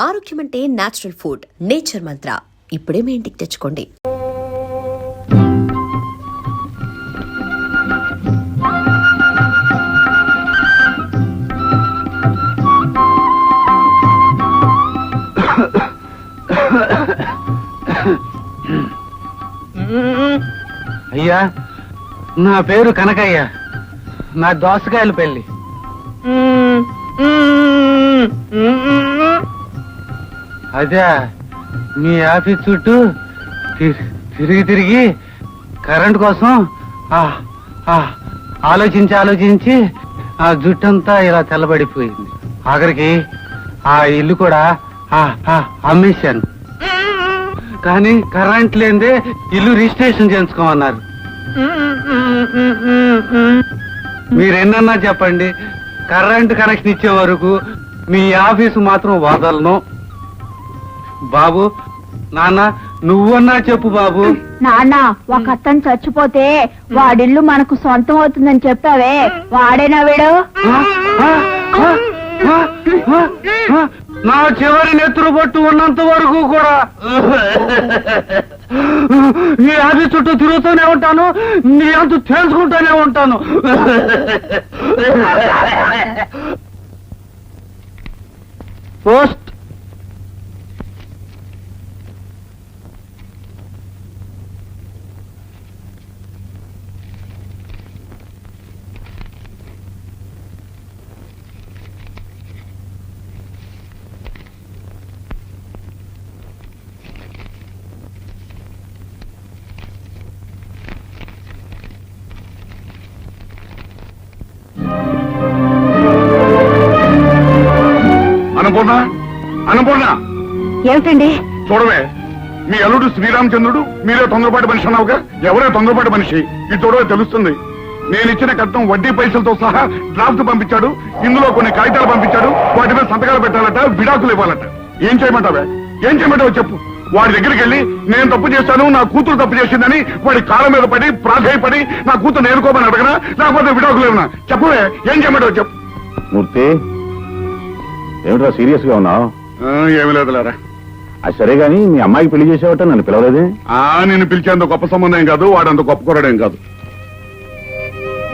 ఆరోగ్యం అంటే natural food. Nature మంత్ర ఇప్పుడే మీ ఇంటికి తెచ్చుకోండి. అయ్యా, నా పేరు కనకయ్య. నా దోసకాయల పెళ్లి. అదే మీ ఆఫీస్ చుట్టూ తిరిగి తిరిగి కరెంట్ కోసం ఆలోచించి ఆ జుట్టంతా ఇలా తెల్లబడిపోయింది. ఆఖరికి ఆ ఇల్లు కూడా అమ్మేశాను. కానీ కరెంట్ లేదే ఇల్లు రిజిస్ట్రేషన్ చేయించుకోమన్నారు. మీరెన్నన్నా చెప్పండి, కరెంట్ కనెక్షన్ ఇచ్చే వరకు మీ ఆఫీసు మాత్రం వదలను. బాబు, నాన్న, నువ్వన్నా చెప్పు బాబు. నాన్న, ఒక అతను చచ్చిపోతే వాడిల్లు మనకు సొంతం అవుతుందని చెప్పావే, వాడేనా వీడు? నా చివరి నెత్తురు పట్టు ఉన్నంత వరకు కూడా నీ ఆఫీస్ చుట్టూ తిరుగుతూనే ఉంటాను, నీ అంత తెలుసుకుంటూనే ఉంటాను. పోస్ట్. అన్నపూర్ణ, ఏమిటండి? చూడవే, మీ అల్లుడు శ్రీరామచంద్రుడు, మీరే తొందరపాటి మనిషి అన్నావుగా. ఎవరే తొందరపాటి మనిషి? ఇది చూడవే తెలుస్తుంది. నేను ఇచ్చిన కట్నం వడ్డీ పైసలతో సహా డ్రాఫ్ట్ పంపించాడు. ఇందులో కొన్ని కాగితాలు పంపించాడు. వాటి మీద సంతకాలు పెట్టాలట, విడాకులు ఇవ్వాలట. ఏం చేయమంటావే? ఏం చేయమంటావో చెప్పు. వాడి దగ్గరికి వెళ్ళి నేను తప్పు చేశాను, నా కూతురు తప్పు చేసిందని వాడి కాళ్ళ మీద పడి ప్రాధాయపడి నా కూతురు నేర్కోమని అడగనా, లేకపోతే విడాకులు ఇవ్వనా? చెప్పవే, ఏం చేయమంటావో చెప్పు. మూర్తి, ఏమిట్రా సీరియస్ గా ఉన్నావు? ఏమి లేదులేరా. అది సరే గాని మీ అమ్మాయికి పెళ్లి చేసేవట నన్ను పిలవలేదే? నేను పిలిచేంత గొప్ప సంబంధం కాదు, వాడంత గొప్ప కూరడేం కాదు.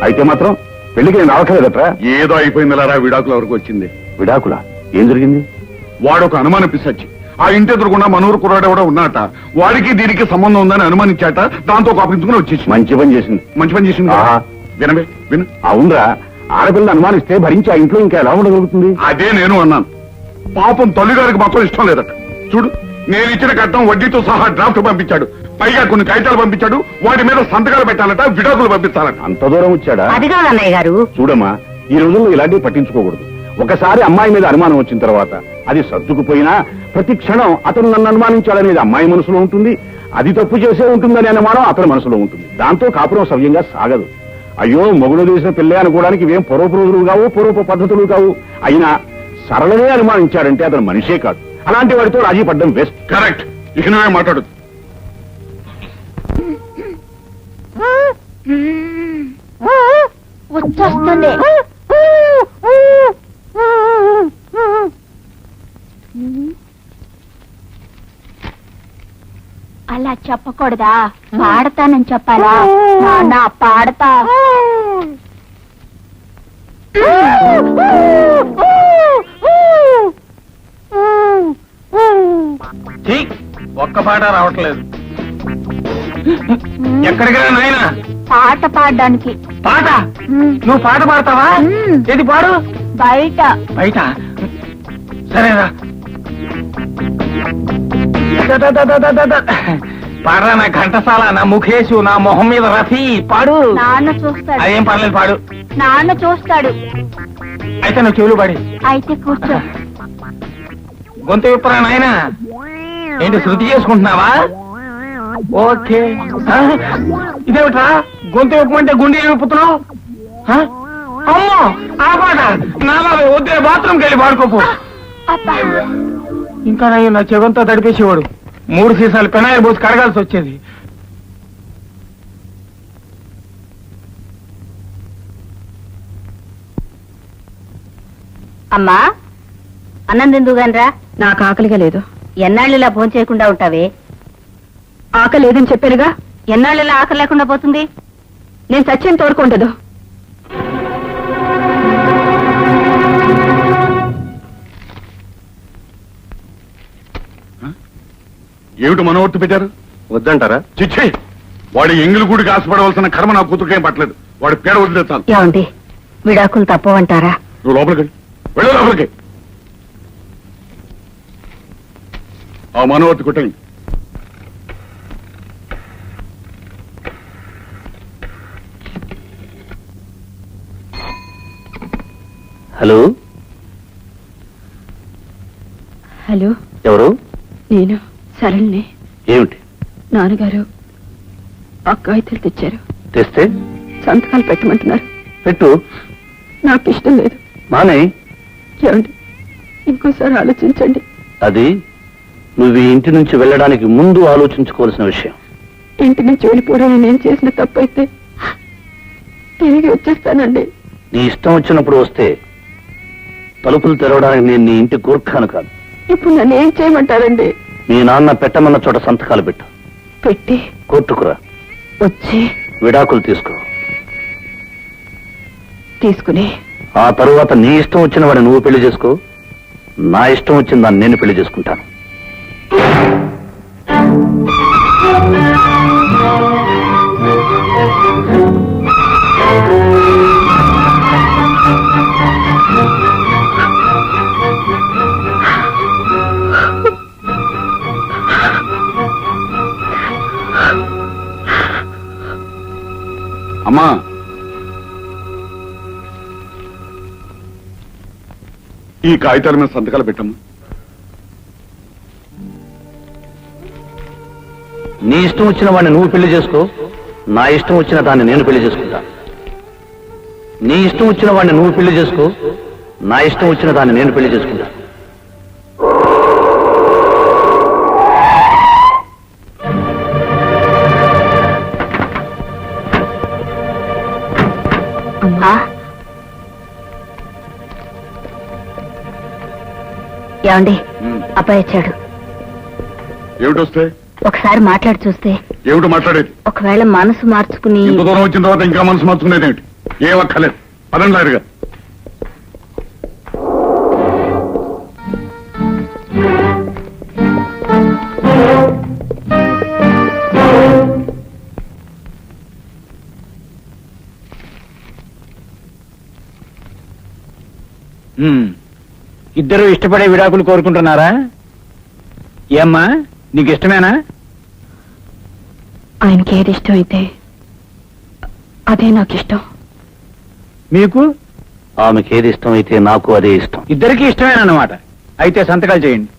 అయితే మాత్రం పెళ్లికి నేను రావట్లేదట్రా? ఏదో అయిపోయిందిలేరా, విడాకుల వరకు వచ్చింది. విడాకులా? ఏం జరిగింది? వాడు ఒక అనుమానం పిసచ్చి ఆ ఇంటి ఎదురుకుండా మనూరు కుర్రాడు కూడా ఉన్నాట. వాడికి దీనికి సంబంధం ఉందని అనుమానించాట. దాంతో కోపించుకుని వచ్చేసి మంచి పని చేసింది. మంచి పని చేసింది. వినవే, విను. అవునరా, ఆడపిల్లని అనుమానిస్తే భరించి ఆ ఇంట్లో ఇంకా ఎలా ఉండగలుగుతుంది? అదే నేను అన్నాను. పాపం తల్లిగారికి మాత్రం ఇష్టం లేదట. చూడు, నేను ఇచ్చిన కట్నం వడ్డీతో సహా డ్రాఫ్ట్ పంపించాడు. పైగా కొన్ని కాగితాలు పంపించాడు. వాటి మీద సంతకాలు పెట్టాలట, విడాకులు పంపించాలట. అంత దూరం వచ్చాడా? అది కాదు అన్నయ్య గారు. చూడమ్మా, ఈ రోజుల్లో ఇలాంటివి పట్టించుకోకూడదు. ఒకసారి అమ్మాయి మీద అనుమానం వచ్చిన తర్వాత అది సర్దుకుపోయినా ప్రతి క్షణం అతను నన్ను అనుమానించాడనేది అమ్మాయి మనసులో ఉంటుంది. అది తప్పు చేసే ఉంటుందనే అనుమానం అతని మనసులో ఉంటుంది. దాంతో కాపురం సవ్యంగా సాగదు. అయ్యో, మొగుడు చేసిన పెళ్ళే అనుకోవడానికి ఇవేం పూర్వపు రోజులు కావు, పూర్వపు పద్ధతులు కావు. అయినా సరళనే అనుమానించాడంటే అతను మనిషే కాదు. అలాంటి వాడితో రాజీ పడ్డం బెస్ట్. కరెక్ట్. ఇక నువ్వే మాట్లాడు. వచ్చేస్తుంది. అలా చెప్పకూడదా? పాడతానని చెప్పాలా? నాన్న, పాడతా. ఒక్క పాట రావట్లేదు. ఎక్కడికి రా నాయనా? పాట పాడడానికి. పాట? నువ్వు పాట పాడతావా? ఏది పాడు? బయట. బయట? సరేరా, పాడరా. నా ఘంటసాల, నా ముఖేశు, నా మొహం మీద రఫీ, పాడు. నాన్న చూస్తాడు. అదేం పర్లేదు, పాడు. నాన్న చూస్తాడు. అయితే నువ్వు చెవులు పాడి. అయితే కూర్చో. గొంతు విప్పరా నాయనా. ఏంటి, శృతి చేసుకుంటున్నావా? ఓకే. ఇదేమిట్రా, గొంతు విప్పమంటే గుండె విప్పుతున్నావు? అమ్మో, ఆ పాట నా బాబే. వద్దే, బాత్రూమ్కి వెళ్ళి పాడుకోపు. ఇంకా నా చెవంతా తడిపేసేవాడు. 3 సీసాలు పెనాయిల్ పోసి కడగాల్సి వచ్చేది. అమ్మా, అన్నం తిందుగానరా. నాకు ఆకలిగా లేదు. ఎన్నాళ్ళు ఇలా భోజనం చేయకుండా ఉంటావే? ఆకలి లేదని చెప్పానుగా. ఎన్నాళ్ళు ఇలా ఆకలి లేకుండా పోతుంది? నేను సత్యం తోడుకుంటదు. ఏమిటి మనోవర్తి పెట్టారు? వద్దంటారా? చిచ్చి, వాడి ఎంగిలి గుడికి ఆశపడవలసిన కర్మ నా కూతురుకేం పట్టలేదు. వాడి పేడ వదిలేస్తాను. ఏమండి, విడాకులు తప్పవంటారా? నువ్వు లోపలికి వెళ్ళు, లోపలికి. ఆ మనోవర్తి కొట్టండి. హలో, హలో, ఎవరు? నేను సరళిని. ఏమిటి? నాన్నగారు అక్కాయితలు తెచ్చారు. తెస్తే సంతకాలు పెట్టమంటున్నారు. పెట్టు. నాకు ఇష్టం లేదు. మానే. ఏమండి, ఇంకోసారి ఆలోచించండి. అది నువ్వు ఈ ఇంటి నుంచి వెళ్ళడానికి ముందు ఆలోచించుకోవాల్సిన విషయం. ఇంటి నుంచి వెళ్ళిపోవడం నేను చేసిన తప్పైతే తిరిగి వచ్చేస్తానండి. నీ ఇష్టం వచ్చినప్పుడు వస్తే తలుపులు తెరవడానికి నేను నీ ఇంటి గూర్ఖాను కాదు. ఇప్పుడు నన్ను ఏం చేయమంటారండి? మీ నాన్న పెట్టమన్న చోట సంతకాలు పెట్టు. పెట్టి కోర్టుకురా. వచ్చి విడాకులు తీసుకో. తీసుకుని ఆ తరువాత నీ ఇష్టం వచ్చిన వాడిని నువ్వు పెళ్లి చేసుకో. నా ఇష్టం వచ్చిన దాన్ని నేను పెళ్లి చేసుకుంటాను. అమ్మా, ఈ కాగితాల మీద సంతకాలు పెట్టమ్మా. నీ ఇష్టం వచ్చిన వాడిని నువ్వు పెళ్లి చేసుకో. నా ఇష్టం వచ్చిన దాన్ని నేను పెళ్లి చేసుకుంటా. నీ ఇష్టం వచ్చిన వాడిని నువ్వు పెళ్లి చేసుకో. నా ఇష్టం వచ్చిన దాన్ని నేను పెళ్లి చేసుకుంటా. అమ్మా, ఏమండి, అబ్బాయి వచ్చాడు. ఏమిటొస్తే? ఒకసారి మాట్లాడి చూస్తే. ఏమిటో మాట్లాడేది? ఒకవేళ మనసు మార్చుకుని. ఇంత దూరం వచ్చిన తర్వాత ఇంకా మనసు మార్చుకునేది ఏమిటి? ఏం అక్కర్లేదు, పదండి లాయరుగా. ఇద్దరు ఇష్టపడే విడాకులు కోరుకుంటున్నారా? ఏమ్మా, నీకు ఇష్టమేనా? ఆయనకి ఏది ఇష్టం అయితే అదే నాకు ఇష్టం. మీకు? ఆమెకి ఏది ఇష్టం అయితే నాకు అదే ఇష్టం. ఇద్దరికి ఇష్టమేనన్నమాట. అయితే సంతకాలు చేయండి.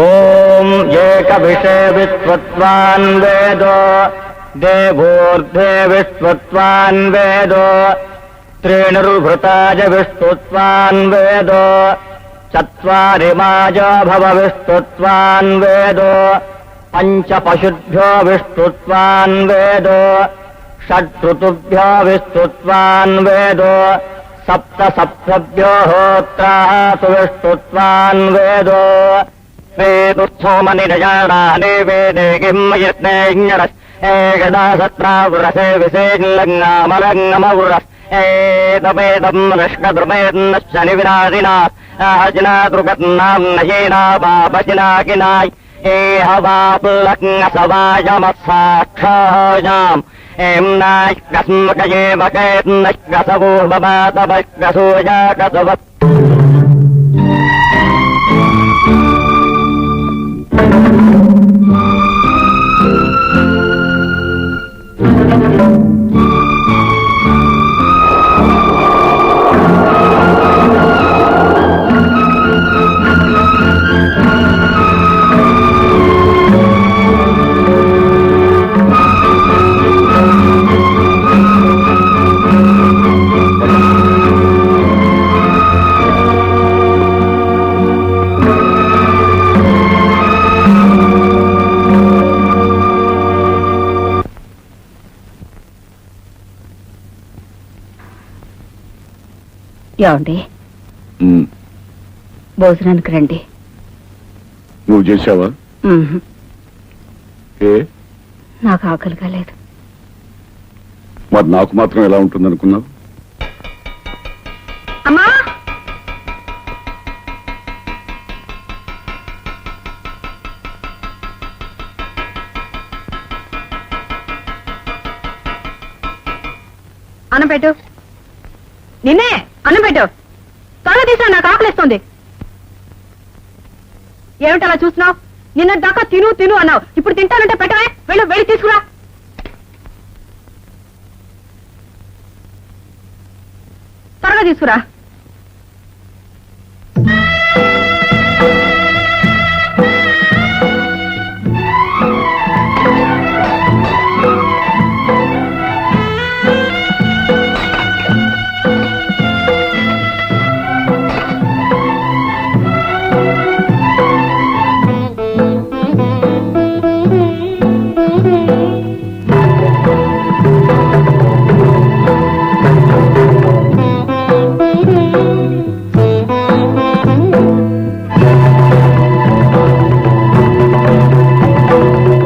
ఓం ఏక విషయ విశ్వత్వాన్ వేదో దేవోర్ధే విశ్వత్వాన్ వేదో త్రీణుర్భృతాజ విష్ణుత్వాన్ వేదో చత్వారి మాజో భవ విష్ణుత్వాన్ వేదో పంచ పశుభ్యో విష్ణుత్వాన్ వేదో షడ్ఋతుభ్యో విష్ణుత్వాన్ వేదో సప్త సప్తభ్యో హోత్రాతు విష్ణుత్వాన్ వేదో వేదుఃసోమనిరజాణాని వేదే కిమ్మయజ్ఞరస్ ఏకదా సత్రావృరసే విశేషంగమలంగమవృరస్ ఏతమేదం నష్కద్రుమేన్నశ్చని వినాశినా అజనాదృగత్నాం నయేనా బాబచినాకినాయ్ ఏహవాపులగ్నసవాయమస్సాక్షాయాం ఏం నాయ్కస్మకయేవకేన్నశ్కసవో బబాతవశ్కసూయాకసవ ఏమండి ఉమ్, భోజనానికి రండి. నువ్వు చేసావా? ఉహు, ఏ నాకు ఆకలి కాలేదు. మరి నాకు మాత్రం ఎలా ఉంటుందనుకున్నావు? అమ్మా అన్నం పెట్టు. నిన్నే అన్నం పెట్టు. త్వరగా తీసా, నాకు ఆకలిస్తుంది. ఏమిటి అలా చూస్తున్నావు? నిన్న దాకా తిను తిను అన్నావు, ఇప్పుడు తింటానంటే పెట్టవే. వెళ్ళు, వెళ్ళి తీసుకురా. త్వరగా తీసుకురా.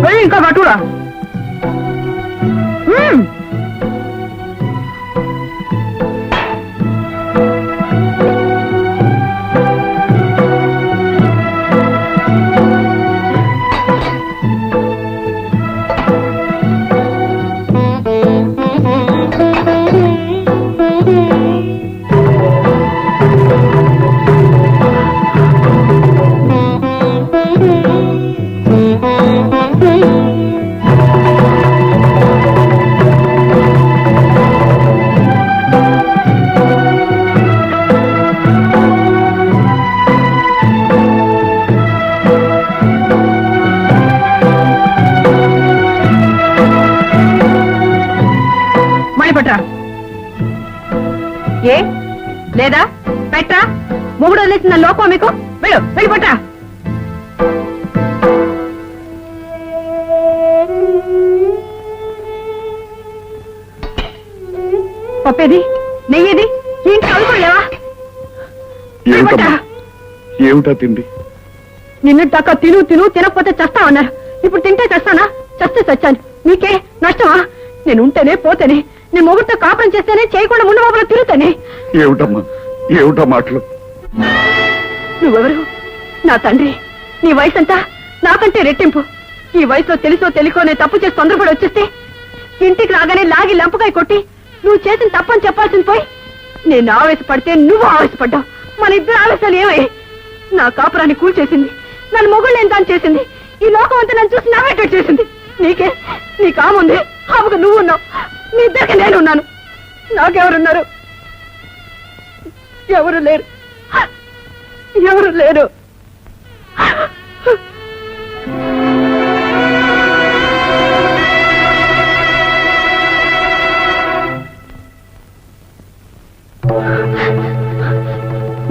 వెళ్ళి ఇంకా పట్టురా. పట్రా. ఏ లేదా పెట్టరా. మొగుడు వదిలేసిన లోపం మీకు. వెళ్ళు, వెళ్ళి పట్రా. పప్పేది, నెయ్యేది, ఇంటి కలుపులేవా? ఏమిటమ్మా? ఏమిటా తిండి? నిన్నటి దాకా తిను తిను తినకపోతే చస్తావన్నారు. ఇప్పుడు తింటే చస్తానా? చస్తే చచ్చాను. నీకే నష్టమా? నేను ఉంటేనే పోతేనే, నేను మొగుడితో కాపురం చేస్తేనే, చేయకుండా ముందు మొబైల్ తిరుగుతానే. ఏమిటమ్మా, ఏమిటా మాటలు? నువ్వెవరు? నా తండ్రి. నీ వయసు అంతా నాకంటే రెట్టింపు. ఈ వయసులో తెలుసో తెలియకో నేను తప్పు చేసి తొందరపడి వచ్చేస్తే ఇంటికి రాగానే లాగి లంపకాయ కొట్టి నువ్వు చేసిన తప్పని చెప్పాల్సింది పోయి నేను ఆవేశపడితే నువ్వు ఆవేశపడ్డావు. మన ఇద్దరు ఆవేశాలు ఏమై నా కాపురాన్ని కూల్చేసింది. నన్ను మొగుళ్ళు ఎంత చేసింది. ఈ లోకం అంతా నన్ను చూసి నవ్వేటట్టు చేసింది. నీకే నీ కాముంది. ఆమెకు నువ్వు ఉన్నావు. మీ ఇద్దరికి నేను ఉన్నాను. నాకెవరున్నారు? ఎవరు లేరు. ఎవరు లేరు.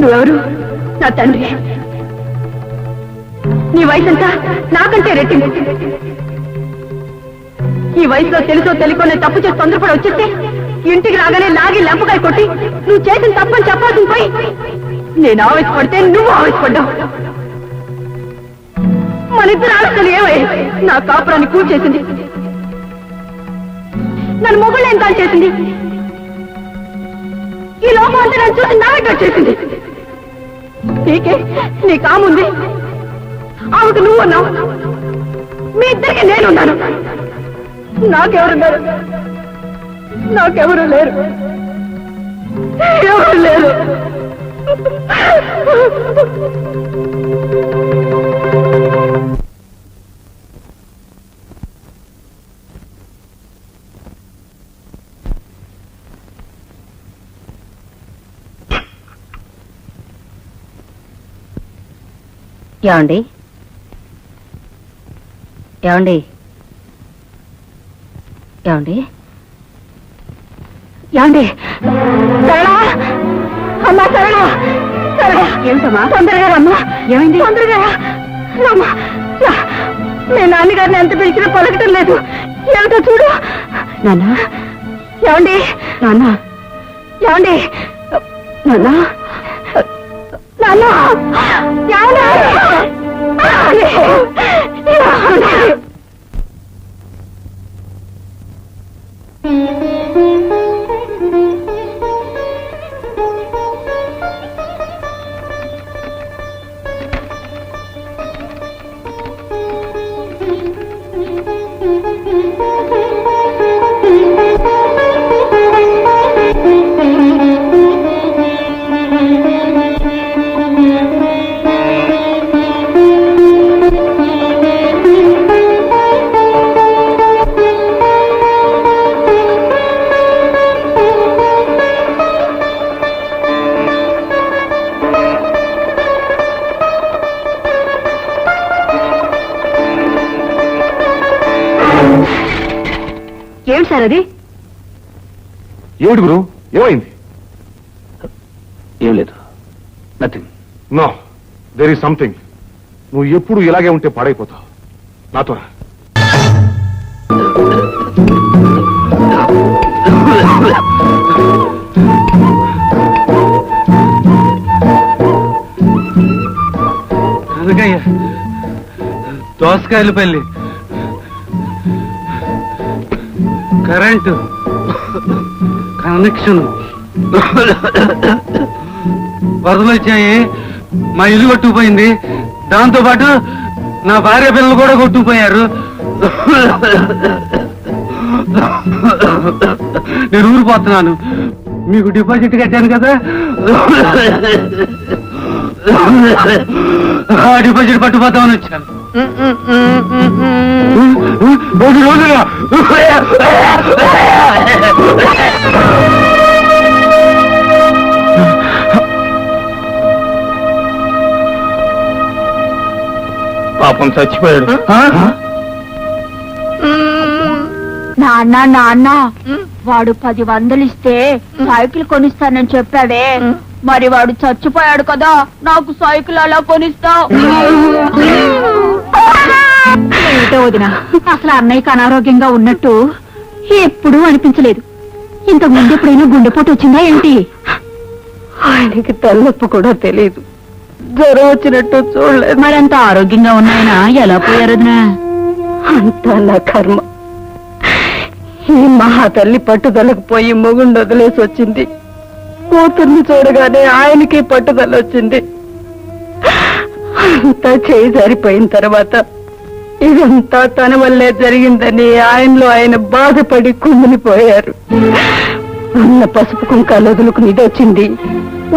నువ్వెవరు? నా తండ్రి. నీ వయసంతా నాకంటే రెట్టింది. ఈ వయసులో తెలుసో తెలియకో నేను తప్పు చేసి తొందరపడి వచ్చేస్తే ఇంటికి రాగానే లాగి లంపకాయ కొట్టి నువ్వు చేసిన తప్పని చెప్పాల్సింది పోయి నేను ఆవేశపడితే నువ్వు ఆవేశపడ్డావు. మన ఇద్దరు ఆవేశాలు ఏమై నా కాపురాన్ని కూల్చేసింది. నన్ను మొగుళ్ళు ఎంత చేసింది. ఈ లోపం అంతా నన్ను చూసి నవ్వేటట్టు చేసింది. నీకే నీ కాముంది. ఆమెకు నువ్వు ఉన్నావు. మీ ఇద్దరికి నేనున్నాను. నాకెవరున్నారు? నాకెవరు లేరు. ఎవరు లేరు. ఏమండి? ఏమండి? ఏమండి? ఏమండి? సరళ, అమ్మా సరళ, సరళ. ఏమిటమ్మా? తొందరగా అమ్మా. ఏమైంది? తొందరగా అమ్మా. నేను నాన్నగారిని ఎంత పిలిచినా పలకటం లేదు. ఏమిటో చూడు. నాన్న. ఏమండి? నాన్న. ఏమండి? నాన్న నాన్న ఏమిటి సార్ అది? ఏమిటి గురు, ఏమైంది? ఏం లేదు, nothing. No, there is something. నువ్వు ఎప్పుడు ఇలాగే ఉంటే పాడైపోతావు. నాతో రా. అందుకయ్యా దోసకాయల పల్లి కరెంటు కనెక్షన్ వరదలు వచ్చాయి, మా ఇల్లు కొట్టుకుపోయింది, దాంతో పాటు నా భార్య పిల్లలు కూడా కొట్టుకుపోయారు. నేను ఊరిపోతున్నాను. మీకు డిపాజిట్ కట్టాను కదా, ఆ డిపాజిట్ పట్టుపోతామని వచ్చాను. రోజుగా పాపం చచ్చిపోయాడు. నాన్న నాన్న వాడు 10 ఇస్తే సైకిల్ కొనిస్తానని చెప్పావే, మరి వాడు చచ్చిపోయాడు కదా, నాకు సైకిల్ అలా కొనిస్తావు? ఏమిటో వదినా, అసలు అన్నయ్యకి అనారోగ్యంగా ఉన్నట్టు ఎప్పుడూ అనిపించలేదు. ఇంతకు ముందు ఎప్పుడైనా గుండెపోటు వచ్చిందా ఏంటి? ఆయనకి తలనొప్పి కూడా తెలియదు, జ్వరం వచ్చినట్టు చూడలేదు. మరంత ఆరోగ్యంగా ఉన్నాయన ఎలా పోయారు వదినా? అంతా నా కర్మ. ఈ మహా తల్లి పట్టుదలకు పోయి మొగుండు వదిలేసి వచ్చింది. కూతుర్ని చూడగానే ఆయనకి పట్టుదల వచ్చింది. అంతా చేయి జారిపోయిన తర్వాత ఇదంతా తన వల్లే జరిగిందని ఆయనలో ఆయన బాధపడి కుమిలిపోయారు. ఉన్న పసుపు కుంకాలు వదులుకుని ఇది వచ్చింది,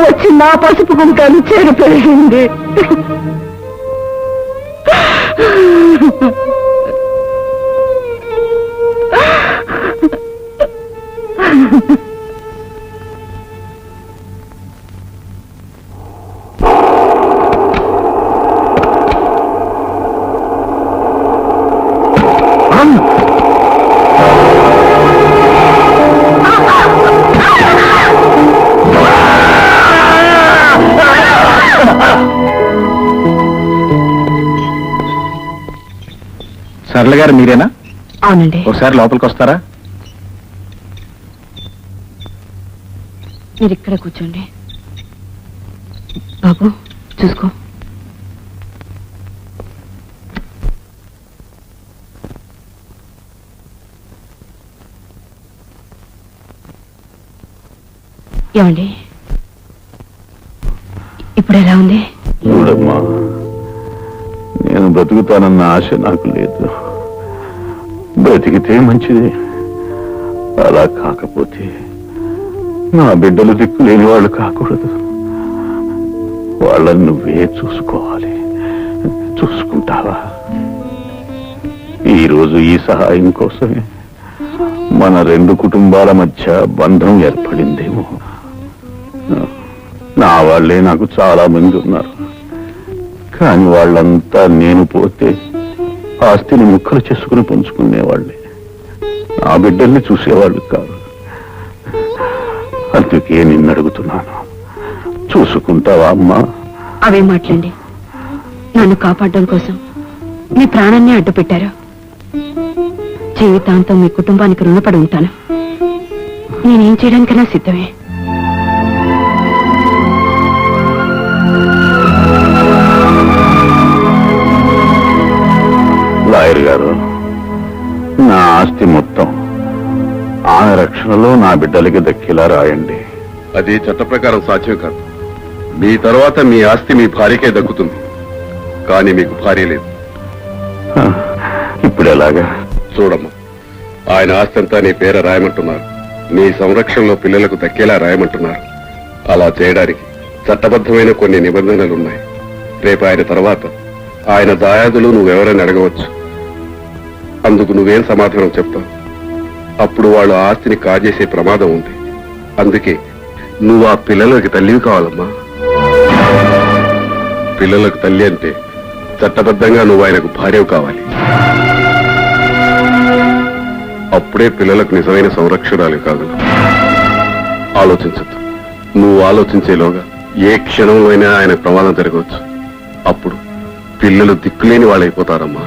వచ్చి నా పసుపు కుంకాలు చేరిపోయింది. సరళ గారు మీరేనా? అవునండి. ఒకసారి లోపలికి వస్తారా? మీరు ఇక్కడ కూర్చోండి. బాబు చూసుకో. ఏమండి, ఇప్పుడు ఎలా ఉంది? చూడమ్మా, నేను బ్రతుకుతానన్న ఆశ నాకు లేదు. బ్రతికితే మంచిది, అలా కాకపోతే నా బిడ్డలు దిక్కు లేని వాళ్ళు కాకూడదు. వాళ్ళని నువ్వే చూసుకోవాలి. చూసుకుంటావా? ఈరోజు ఈ సహాయం కోసమే మన 2 కుటుంబాల మధ్య బంధం ఏర్పడిందేమో. నా వాళ్ళే నాకు చాలా మంది ఉన్నారు, కానీ వాళ్ళంతా నేను పోతే ఆస్తిని ముక్కలు చేసుకుని పంచుకునేవాళ్ళే. నా బిడ్డల్ని చూసేవాళ్ళు కాదు. అందుకే నిన్ను అడుగుతున్నాను, చూసుకుంటావా అమ్మా? అవే మాట్లాడండి. నన్ను కాపాడడం కోసం మీ ప్రాణాన్ని అడ్డు పెట్టారు. జీవితాంతం మీ కుటుంబానికి రుణపడి ఉంటాను. నేనేం చేయడానికైనా సిద్ధమే. మొత్తం ఆమె రక్షణలో నా బిడ్డలకి దక్కేలా రాయండి. అది చట్ట ప్రకారం సాధ్యం కాదు. మీ తర్వాత మీ ఆస్తి మీ భార్యకే దక్కుతుంది, కానీ మీకు భార్య లేదు. ఇప్పుడు ఎలాగా? చూడమ్మా, ఆయన ఆస్తి అంతా నీ పేర రాయమంటున్నారు. నీ సంరక్షణలో పిల్లలకు దక్కేలా రాయమంటున్నారు. అలా చేయడానికి చట్టబద్ధమైన కొన్ని నిబంధనలున్నాయి. రేపు ఆయన తర్వాత ఆయన దాయాదులు నువ్వెవరని అడగవచ్చు. అందుకు నువ్వేం సమాధానం చెప్తావు? అప్పుడు వాళ్ళు ఆస్తిని కాజేసే ప్రమాదం ఉంది. అందుకే నువ్వు ఆ పిల్లలకి తల్లివి కావాలమ్మా. పిల్లలకు తల్లి అంటే చట్టబద్ధంగా నువ్వు ఆయనకు భార్యవు కావాలి. అప్పుడే పిల్లలకు నిజమైన సంరక్షణాలు కాదు. ఆలోచించద్దు. నువ్వు ఆలోచించేలోగా ఏ క్షణంలో అయినా ఆయన ప్రమాదం జరగవచ్చు. అప్పుడు పిల్లలు దిక్కులేని వాళ్ళైపోతారమ్మా.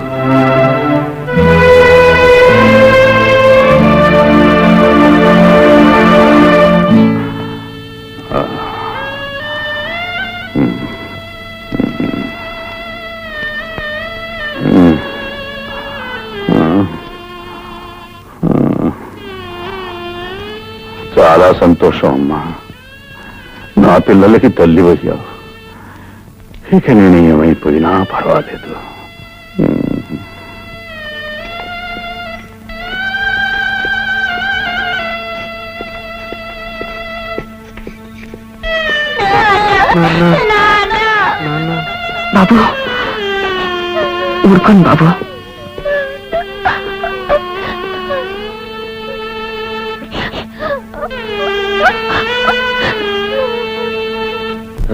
చాలా సంతోషం అమ్మా. నా పిల్లలకి తల్లి అయ్యావు. ఇక నేను ఏమైపోయినా పర్వాలేదు. బాబు ఊరుకోండి బాబు.